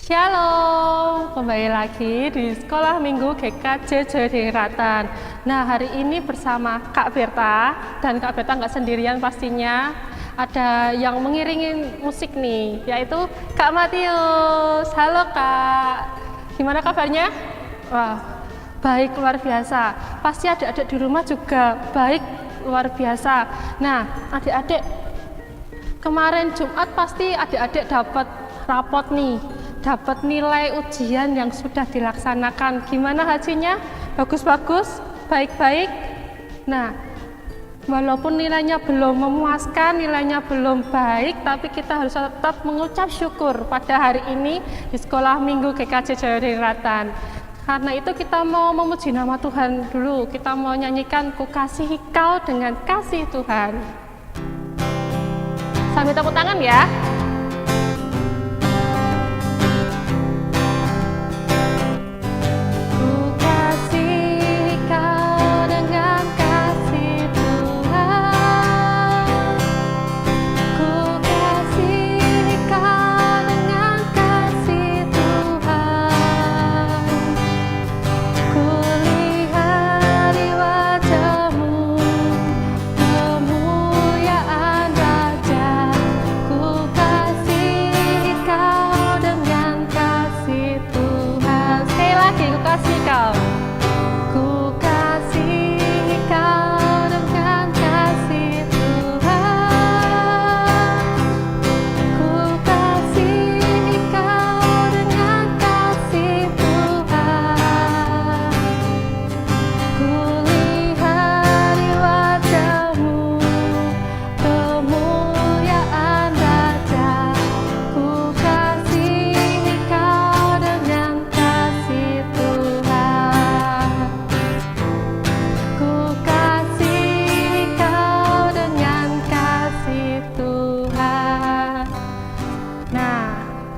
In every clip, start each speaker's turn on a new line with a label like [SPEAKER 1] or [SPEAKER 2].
[SPEAKER 1] Shalom, kembali lagi di Sekolah Minggu GKJ Jodingratan. Nah, hari ini bersama Kak Berta, dan Kak Berta nggak sendirian pastinya. Ada yang mengiringi musik nih, yaitu Kak Matius. Halo Kak, gimana kabarnya? Wah, baik luar biasa. Pasti adik-adik di rumah juga baik luar biasa. Nah, adik-adik kemarin Jumat pasti adik-adik dapat rapot nih, dapat nilai ujian yang sudah dilaksanakan. Gimana hasilnya? Bagus-bagus? Baik-baik? Nah, walaupun nilainya belum memuaskan, nilainya belum baik, tapi kita harus tetap mengucap syukur pada hari ini di Sekolah Minggu GKJ Jodingratan. Karena itu kita mau memuji nama Tuhan dulu. Kita mau nyanyikan Ku Kasihi Kau dengan Kasih Tuhan. Sambil tepuk tangan ya.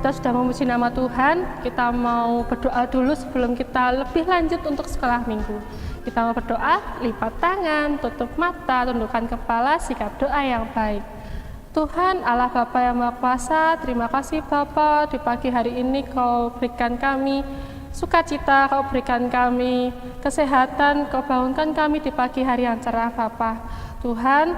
[SPEAKER 1] Sudah memuji nama Tuhan, kita mau berdoa dulu sebelum kita lebih lanjut untuk sekolah minggu. Kita mau berdoa, lipat tangan, tutup mata, tundukkan kepala, sikap doa yang baik. Tuhan Allah Bapa yang Maha Kuasa, terima kasih Bapa, di pagi hari ini Kau berikan kami sukacita, Kau berikan kami kesehatan, Kau bangunkan kami di pagi hari yang cerah Bapa. Tuhan,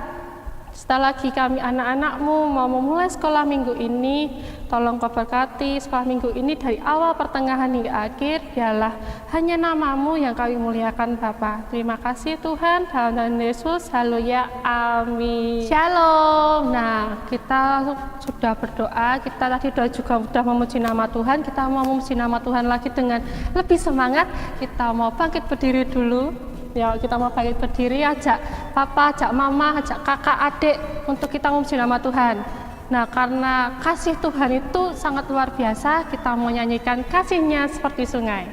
[SPEAKER 1] setelah lagi kami anak-anak-Mu mau memulai sekolah minggu ini, tolong Kau berkati sekolah minggu ini dari awal pertengahan hingga akhir, biarlah hanya nama-Mu yang kami muliakan Bapa. Terima kasih Tuhan, dalam nama Yesus, haleluya, amin. Shalom. Nah, kita sudah berdoa, kita tadi juga sudah memuji nama Tuhan, kita mau memuji nama Tuhan lagi dengan lebih semangat. Kita mau bangkit berdiri dulu. Ya, kita mau bangkit berdiri, ajak papa, ajak mama, ajak kakak, adik untuk kita memuji nama Tuhan. Nah, karena kasih Tuhan itu sangat luar biasa, kita mau nyanyikan kasih-Nya seperti sungai.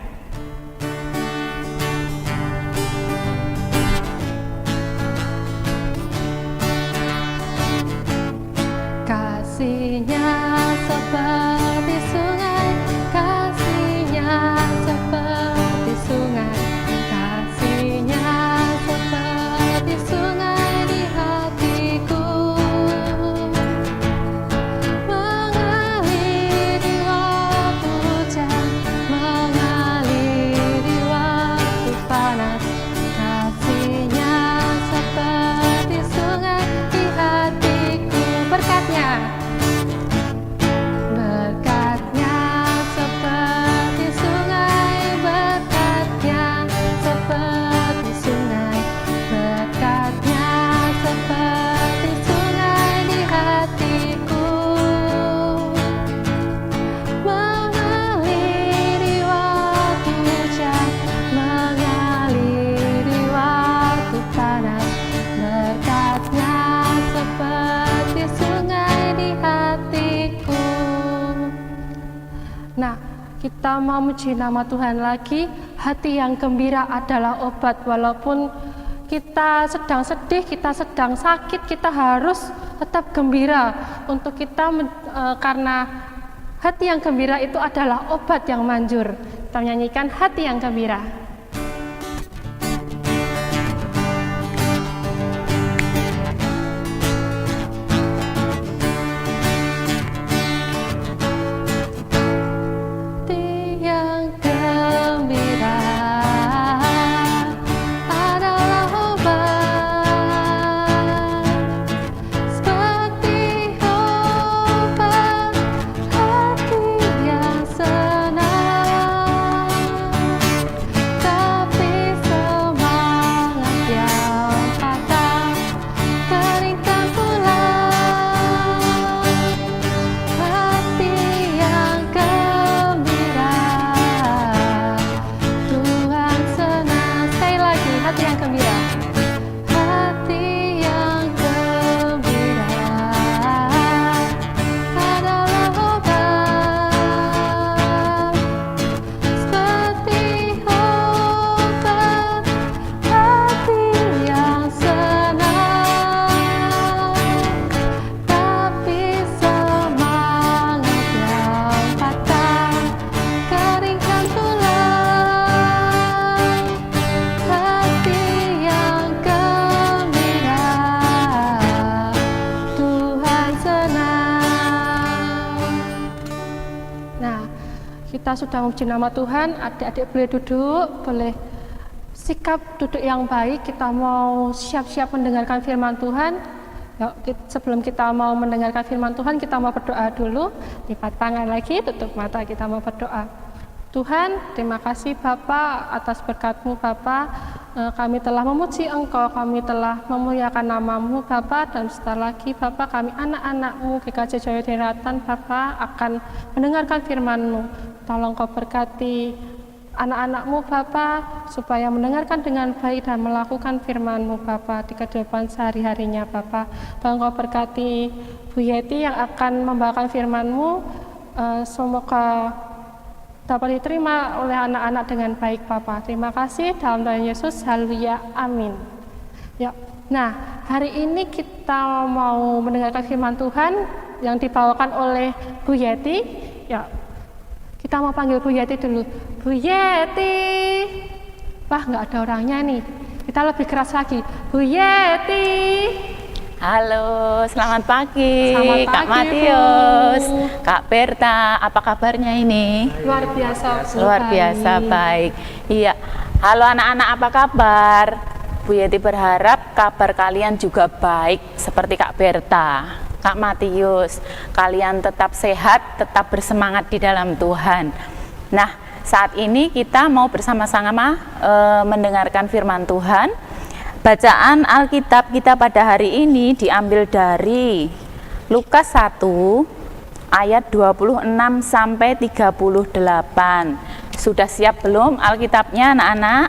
[SPEAKER 1] Kasih-Nya seperti sungai, kasih-Nya seperti sungai. Kita mau memuji nama Tuhan lagi. Hati yang gembira adalah obat. Walaupun kita sedang sedih, kita sedang sakit, kita harus tetap gembira. Untuk kita karena hati yang gembira itu adalah obat yang manjur. Kita menyanyikan hati yang gembira. kita sudah memuji nama Tuhan, adik-adik boleh duduk, boleh sikap duduk yang baik. Kita mau siap-siap mendengarkan firman Tuhan. Yuk, sebelum kita mau mendengarkan firman Tuhan, kita mau berdoa dulu. Lipat tangan lagi, tutup mata, kita mau berdoa. Tuhan, terima kasih Bapa atas berkat-Mu Bapa. Kami telah memuji Engkau, kami telah memuliakan nama-Mu Bapa, dan sebentar lagi Bapa, kami anak-anak-Mu GKJ Jaya Diratan Bapa akan mendengarkan firman-Mu. Tolong Kau berkati anak-anak-Mu Bapa supaya mendengarkan dengan baik dan melakukan firman-Mu Bapa di kehidupan sehari-harinya Bapa. Tolong Kau berkati Bu Yeti yang akan membawakan firman-Mu, semoga dapat diterima oleh anak-anak dengan baik Bapa. Terima kasih dalam nama Yesus, haleluya, amin. Ya. Nah, hari ini kita mau mendengarkan firman Tuhan yang dibawakan oleh Bu Yeti. Ya, kita mau panggil Bu Yeti dulu. Bu Yeti. Wah, nggak ada orangnya nih. Kita lebih keras lagi. Bu Yeti.
[SPEAKER 2] Halo, selamat pagi, Kak
[SPEAKER 1] pagi,
[SPEAKER 2] Matius,
[SPEAKER 1] Bu.
[SPEAKER 2] Kak Berta, apa kabarnya ini?
[SPEAKER 1] Luar biasa, Bu.
[SPEAKER 2] Luar biasa baik. Iya, halo anak-anak, apa kabar? Bu Yeti berharap kabar kalian juga baik seperti Kak Berta, Kak Matius. Kalian tetap sehat, tetap bersemangat di dalam Tuhan. Nah, saat ini kita mau bersama-sama mendengarkan firman Tuhan. Bacaan Alkitab kita pada hari ini diambil dari Lukas 1 ayat 26 sampai 38. Sudah siap belum Alkitabnya anak-anak?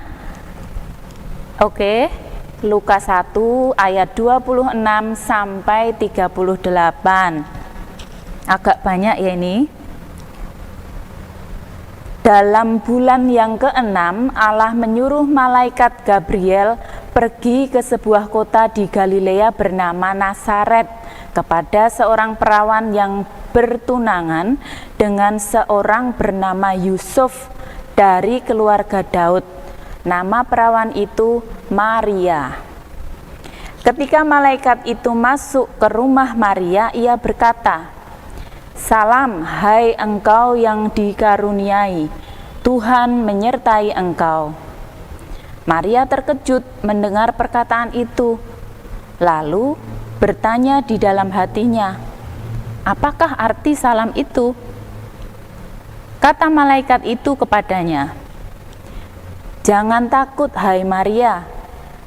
[SPEAKER 2] Oke, Lukas 1 ayat 26 sampai 38. Agak banyak ya ini. Dalam bulan yang ke-6, Allah menyuruh malaikat Gabriel pergi ke sebuah kota di Galilea bernama Nazaret kepada seorang perawan yang bertunangan dengan seorang bernama Yusuf dari keluarga Daud. Nama perawan itu Maria. Ketika malaikat itu masuk ke rumah Maria, ia berkata, "Salam, hai engkau yang dikaruniai, Tuhan menyertai engkau." Maria terkejut mendengar perkataan itu, lalu bertanya di dalam hatinya, "Apakah arti salam itu?" Kata malaikat itu kepadanya, "Jangan takut, hai Maria,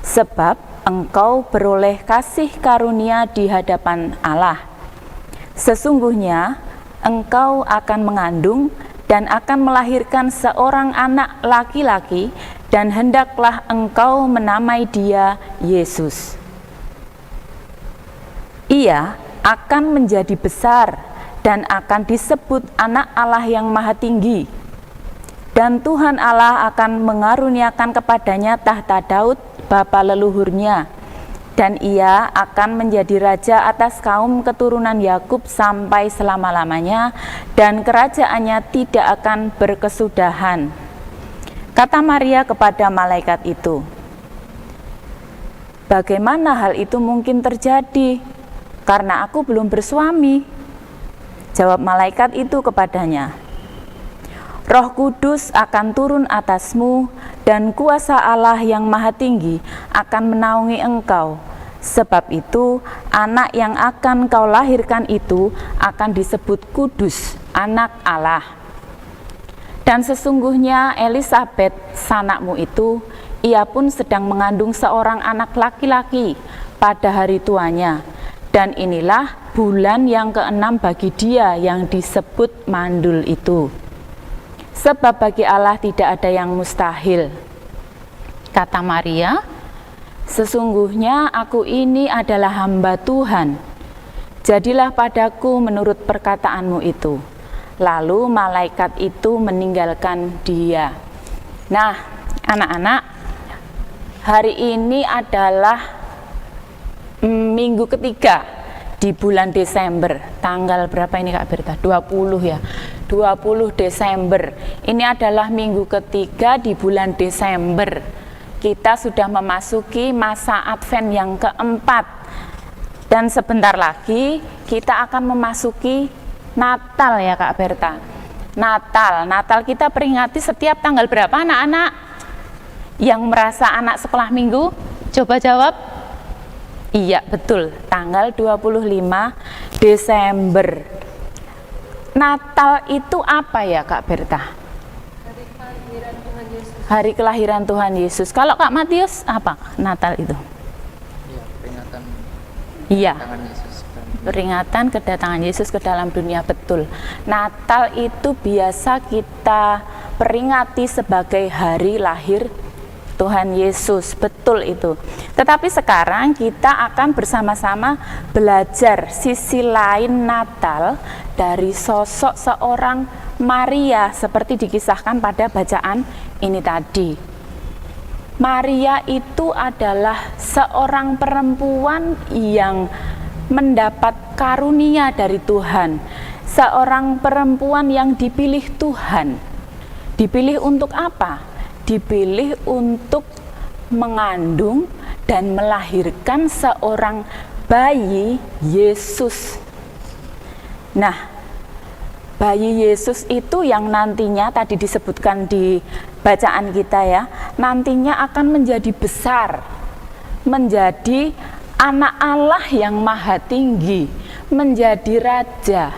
[SPEAKER 2] sebab engkau beroleh kasih karunia di hadapan Allah. Sesungguhnya engkau akan mengandung dan akan melahirkan seorang anak laki-laki, dan hendaklah engkau menamai dia Yesus. Ia akan menjadi besar dan akan disebut Anak Allah yang Maha Tinggi. Dan Tuhan Allah akan mengaruniakan kepadanya tahta Daud, bapa leluhurnya, dan ia akan menjadi raja atas kaum keturunan Yakub sampai selama-lamanya, dan kerajaannya tidak akan berkesudahan." Kata Maria kepada malaikat itu, "Bagaimana hal itu mungkin terjadi? Karena aku belum bersuami." Jawab malaikat itu kepadanya, "Roh Kudus akan turun atasmu, dan kuasa Allah yang Maha Tinggi akan menaungi engkau. Sebab itu, anak yang akan kau lahirkan itu akan disebut kudus, anak Allah. Dan sesungguhnya Elisabet, sanakmu itu, ia pun sedang mengandung seorang anak laki-laki pada hari tuanya. Dan inilah bulan yang ke-6 bagi dia yang disebut mandul itu. Sebab bagi Allah tidak ada yang mustahil." Kata Maria, "Sesungguhnya aku ini adalah hamba Tuhan. Jadilah padaku menurut perkataanmu itu." Lalu malaikat itu meninggalkan dia. Nah, anak-anak, hari ini adalah minggu ketiga di bulan Desember. Tanggal berapa ini Kak Berta? 20 ya. 20 Desember. Ini adalah minggu ketiga di bulan Desember. Kita sudah memasuki masa Advent yang keempat. Dan sebentar lagi kita akan memasuki Natal ya Kak Berta. Natal kita peringati setiap tanggal berapa anak-anak? Yang merasa anak sekolah minggu, coba jawab. Iya, betul, tanggal 25 Desember. Natal itu apa ya Kak Berta?
[SPEAKER 1] Hari kelahiran Tuhan Yesus.
[SPEAKER 2] Hari kelahiran Tuhan Yesus. Kalau Kak Matius, apa Natal itu?
[SPEAKER 3] Ya, peringatan
[SPEAKER 2] Iya,
[SPEAKER 3] tangan Yesus.
[SPEAKER 2] peringatan kedatangan Yesus ke dalam dunia, betul. Natal itu biasa kita peringati sebagai hari lahir Tuhan Yesus, betul itu. Tetapi sekarang kita akan bersama-sama belajar sisi lain Natal dari sosok seorang Maria seperti dikisahkan pada bacaan ini tadi. Maria itu adalah seorang perempuan yang mendapat karunia dari Tuhan, seorang perempuan yang dipilih Tuhan. Dipilih untuk apa? Dipilih untuk mengandung dan melahirkan seorang bayi Yesus. Nah, bayi Yesus itu yang nantinya tadi disebutkan di bacaan kita ya, nantinya akan menjadi besar, menjadi anak Allah yang maha tinggi, menjadi raja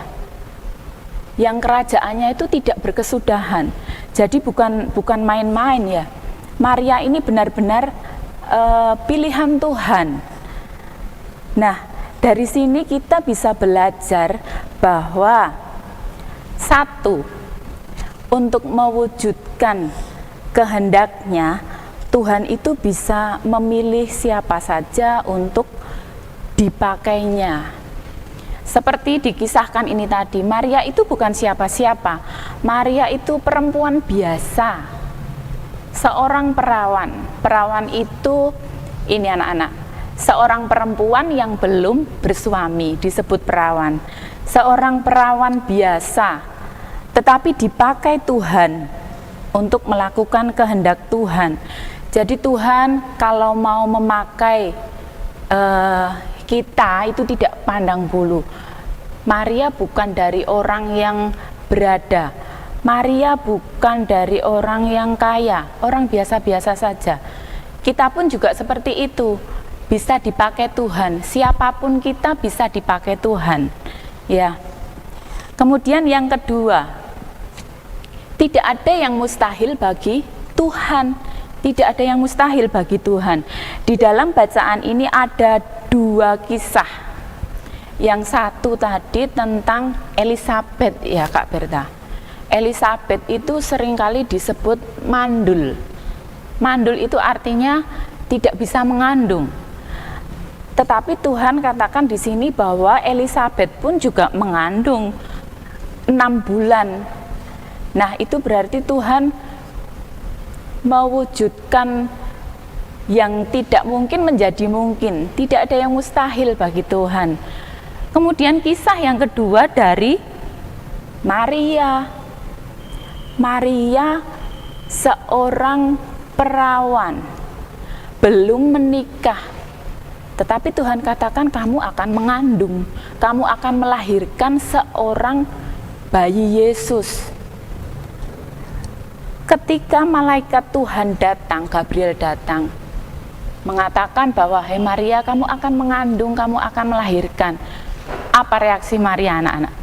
[SPEAKER 2] yang kerajaannya itu tidak berkesudahan. Jadi bukan main-main ya. Maria ini benar-benar pilihan Tuhan. Nah, dari sini kita bisa belajar bahwa satu, untuk mewujudkan kehendaknya, Tuhan itu bisa memilih siapa saja untuk dipakainya. Seperti dikisahkan ini tadi, Maria itu bukan siapa-siapa. Maria itu perempuan biasa, seorang perawan. Perawan itu, ini anak-anak, seorang perempuan yang belum bersuami disebut perawan. Seorang perawan biasa, tetapi dipakai Tuhan untuk melakukan kehendak Tuhan. Jadi Tuhan kalau mau memakai kita itu tidak pandang bulu. Maria bukan dari orang yang berada. Maria bukan dari orang yang kaya, orang biasa-biasa saja. Kita pun juga seperti itu, bisa dipakai Tuhan. Siapapun kita bisa dipakai Tuhan. Ya. Kemudian yang kedua, tidak ada yang mustahil bagi Tuhan. Tidak ada yang mustahil bagi Tuhan. Di dalam bacaan ini ada dua kisah. Yang satu tadi tentang Elisabet ya Kak Berta. Elisabet itu seringkali disebut mandul. Mandul itu artinya tidak bisa mengandung. Tetapi Tuhan katakan di sini bahwa Elisabet pun juga mengandung 6 bulan. Nah, itu berarti Tuhan mewujudkan yang tidak mungkin menjadi mungkin. Tidak ada yang mustahil bagi Tuhan. Kemudian kisah yang kedua dari Maria. Maria seorang perawan, belum menikah. Tetapi Tuhan katakan kamu akan mengandung, kamu akan melahirkan seorang bayi Yesus. Ketika malaikat Tuhan datang, Gabriel datang, mengatakan bahwa, "Hai Maria, kamu akan mengandung, kamu akan melahirkan." Apa reaksi Maria anak-anak?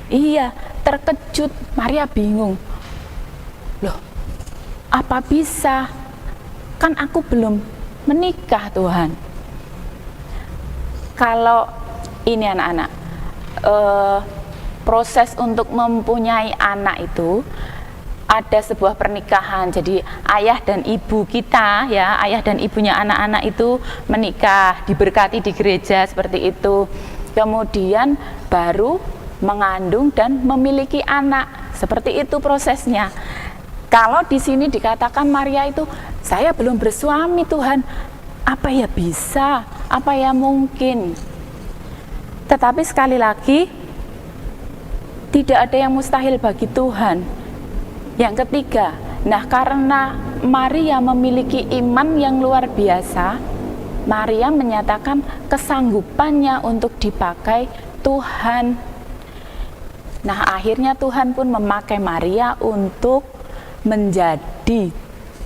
[SPEAKER 2] Iya, terkejut. Maria bingung. Loh, apa bisa? Kan aku belum menikah Tuhan. Kalau ini anak-anak, proses untuk mempunyai anak itu ada sebuah pernikahan. Jadi ayah dan ibu kita ya, ayah dan ibunya anak-anak itu menikah, diberkati di gereja seperti itu. Kemudian baru mengandung dan memiliki anak. Seperti itu prosesnya. Kalau di sini dikatakan Maria itu, saya belum bersuami Tuhan. Apa ya bisa? Apa ya mungkin? Tetapi sekali lagi, tidak ada yang mustahil bagi Tuhan. Yang ketiga, nah karena Maria memiliki iman yang luar biasa, Maria menyatakan kesanggupannya untuk dipakai Tuhan. Nah, akhirnya Tuhan pun memakai Maria untuk menjadi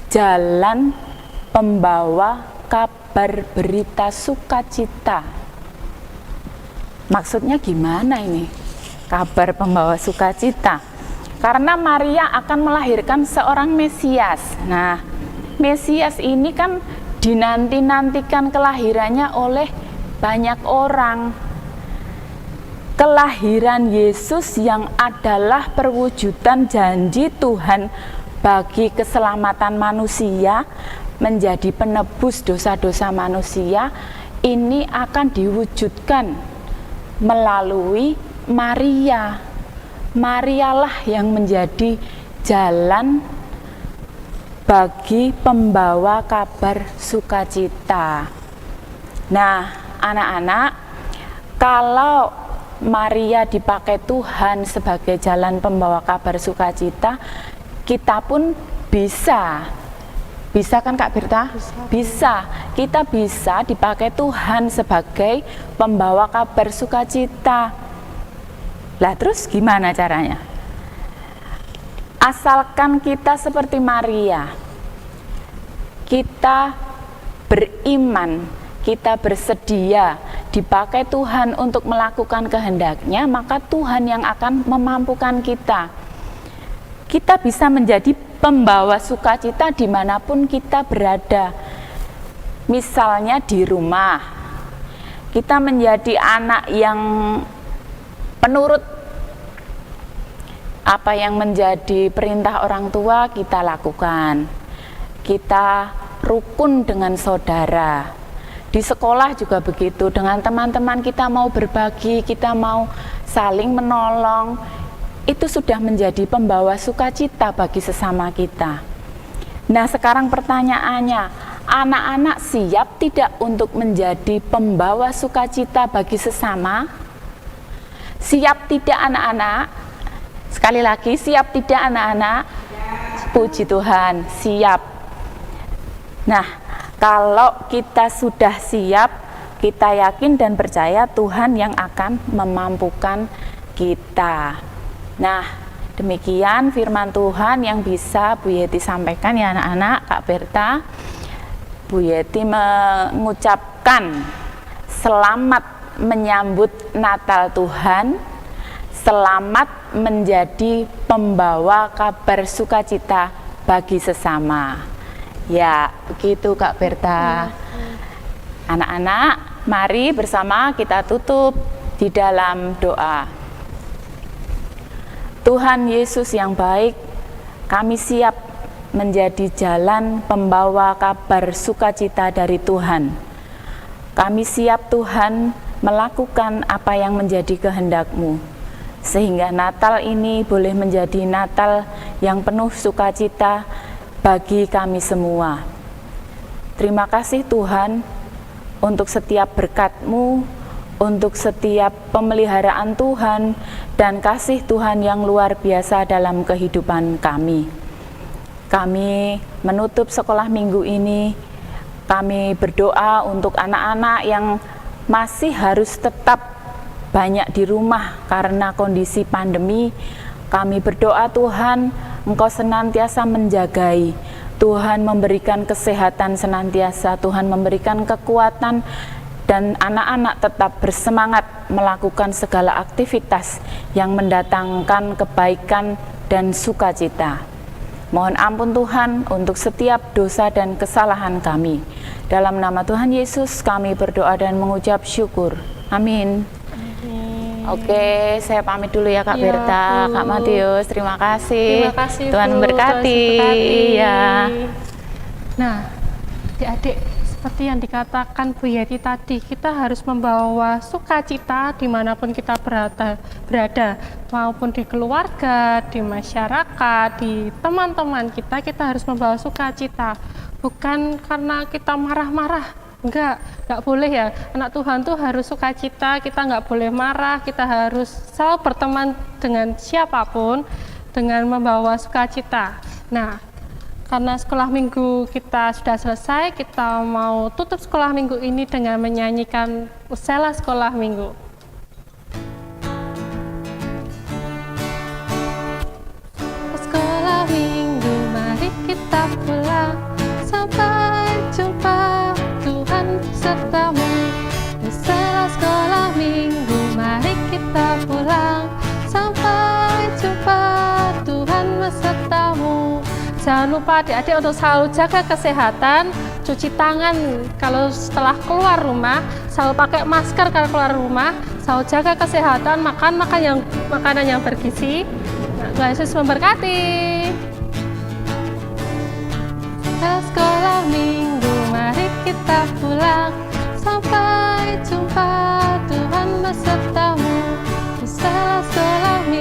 [SPEAKER 2] jalan pembawa kabar berita sukacita. Maksudnya gimana ini? Kabar pembawa sukacita. Karena Maria akan melahirkan seorang Mesias. Nah, Mesias ini kan dinanti-nantikan kelahirannya oleh banyak orang. Kelahiran Yesus yang adalah perwujudan janji Tuhan bagi keselamatan manusia, menjadi penebus dosa-dosa manusia, ini akan diwujudkan melalui Maria. Marialah yang menjadi jalan bagi pembawa kabar sukacita. Nah, anak-anak, kalau Maria dipakai Tuhan sebagai jalan pembawa kabar sukacita, kita pun bisa kan Kak Berta? Bisa. Kita bisa dipakai Tuhan sebagai pembawa kabar sukacita. Lah terus gimana caranya? Asalkan kita seperti Maria, kita beriman, kita bersedia dipakai Tuhan untuk melakukan kehendak-Nya, maka Tuhan yang akan memampukan kita. Kita bisa menjadi pembawa sukacita dimanapun kita berada. Misalnya di rumah, kita menjadi anak yang penurut apa yang menjadi perintah orang tua, kita lakukan. Kita rukun dengan saudara. Di sekolah juga begitu, dengan teman-teman kita mau berbagi, kita mau saling menolong. Itu sudah menjadi pembawa sukacita bagi sesama kita. Nah, sekarang pertanyaannya, anak-anak siap tidak untuk menjadi pembawa sukacita bagi sesama? Siap tidak anak-anak? Sekali lagi, siap tidak anak-anak? Puji Tuhan, siap. Nah, kalau kita sudah siap, kita yakin dan percaya Tuhan yang akan memampukan kita. Nah, demikian firman Tuhan yang bisa Bu Yeti sampaikan ya anak-anak. Kak Berta, Bu Yeti mengucapkan selamat menyambut Natal Tuhan, selamat menjadi pembawa kabar sukacita bagi sesama. Ya, begitu Kak Berta. Anak-anak, mari bersama kita tutup di dalam doa. Tuhan Yesus yang baik, kami siap menjadi jalan pembawa kabar sukacita dari Tuhan. Kami siap Tuhan melakukan apa yang menjadi kehendak-Mu, sehingga Natal ini boleh menjadi Natal yang penuh sukacita bagi kami semua. Terima kasih Tuhan untuk setiap berkat-Mu, untuk setiap pemeliharaan Tuhan dan kasih Tuhan yang luar biasa dalam kehidupan kami. Kami menutup sekolah minggu ini, kami berdoa untuk anak-anak yang masih harus tetap banyak di rumah karena kondisi pandemi. Kami berdoa Tuhan, Engkau senantiasa menjagai, Tuhan memberikan kesehatan senantiasa, Tuhan memberikan kekuatan, dan anak-anak tetap bersemangat melakukan segala aktivitas yang mendatangkan kebaikan dan sukacita. Mohon ampun Tuhan untuk setiap dosa dan kesalahan kami. Dalam nama Tuhan Yesus kami berdoa dan mengucap syukur. Amin. Oke, saya pamit dulu ya Kak Berta, Kak Matius, terima kasih.
[SPEAKER 1] Terima kasih
[SPEAKER 2] Tuhan
[SPEAKER 1] Bu,
[SPEAKER 2] memberkati.
[SPEAKER 1] Tuhan memberkati.
[SPEAKER 2] Ya.
[SPEAKER 1] Nah, adik-adik, seperti yang dikatakan Bu Yeti tadi, kita harus membawa sukacita dimanapun kita berada, maupun di keluarga, di masyarakat, di teman-teman kita harus membawa sukacita. Bukan karena kita marah-marah, enggak boleh ya. Anak Tuhan tuh harus sukacita, kita enggak boleh marah, kita harus selalu berteman dengan siapapun dengan membawa sukacita. Nah, karena sekolah minggu kita sudah selesai, kita mau tutup sekolah minggu ini dengan menyanyikan Usailah Sekolah Minggu. Jangan lupa adik-adik untuk selalu jaga kesehatan, cuci tangan kalau setelah keluar rumah, selalu pakai masker kalau keluar rumah, selalu jaga kesehatan, makan makanan yang bergizi. Tuhan Yesus memberkati. Sekolah minggu, mari kita pulang. Sampai jumpa, Tuhan besertamu. Setelah sekolah minggu.